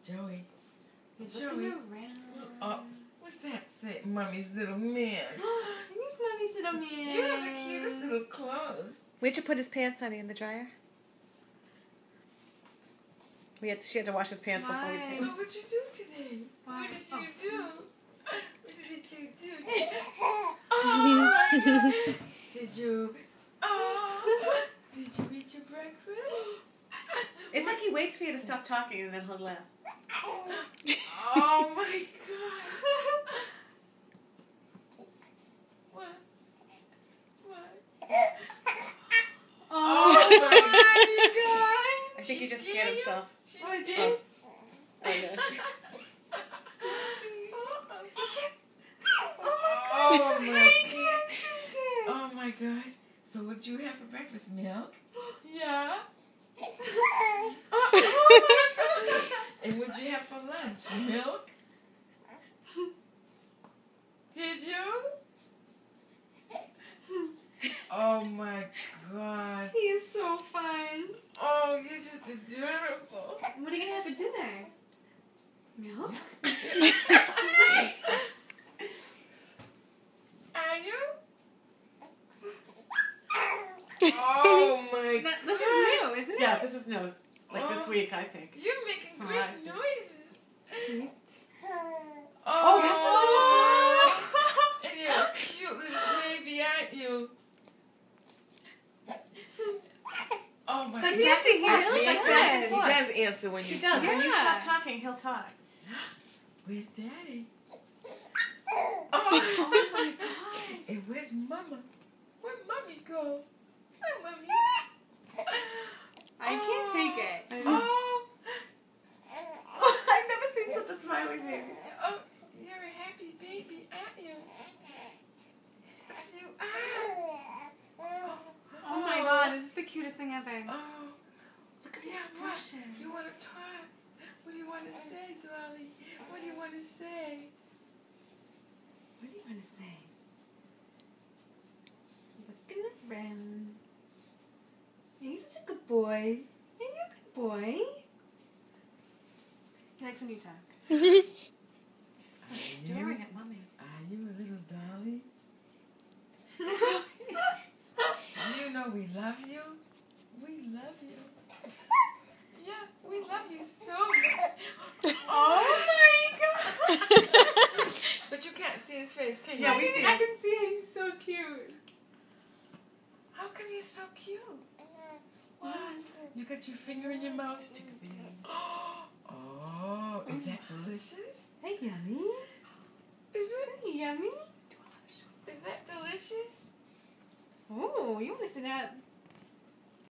Joey. He's Joey. looking around. Oh, what's that say? Mommy's little man. He's Mommy's little man. You have the cutest little clothes. Where'd you put his pants, honey, in the dryer? She had to wash his pants before we Why? So came. what you do today? Why? What did you do? What did you do? Oh my God. Did you? Oh, did you eat your breakfast? It's like he waits for you to stop talking and then he'll laugh. Oh my God. What? What? Oh my God. I think he just scared himself. Oh, I did? I know. Oh my God. Oh my gosh. So what did you have for breakfast? Milk? Yeah. And what did you have for lunch? Milk? Did you? Oh my God. He is so fun. Oh, you're just adorable. What are you going to have for dinner? Milk? Are you? Oh my God. This is new, isn't it? Yeah, this is new. Like this week, I think. You're making Oh, great I see. noises. Oh, that's what it's And you're a cute little baby, aren't you? Oh my So God. dancing here really He does. does. He does answer when you He does. talk. When you Yeah. stop talking, he'll talk. Where's Daddy? Oh my God. And where's Mama? Where'd Mommy go? Where'd Mommy? I can't take it. I know. Oh, I've never seen such a smiling baby. oh, you're a happy baby, aren't you? Yes, you are. Oh my God, this is the cutest thing ever. Oh, Look at the yeah, expression. what? You want to talk? What do you want to say, Dolly? What do you want to say? What do you want to say? Looking around. He's such a good boy. Yeah, you're a good boy. He likes when you talk. He's staring at Mommy. Are you a little Dolly? You know we love you. We love you. Yeah, we love you so much. Oh my God! But you can't see his face, can you? Yeah, we see I it. can see it. He's so cute. How come you're so cute? What? You got your finger in your mouth? Stick it in. Oh, is that delicious? Hey, yummy. Is it? Hey, yummy. Is that delicious? Oh, you want to sit out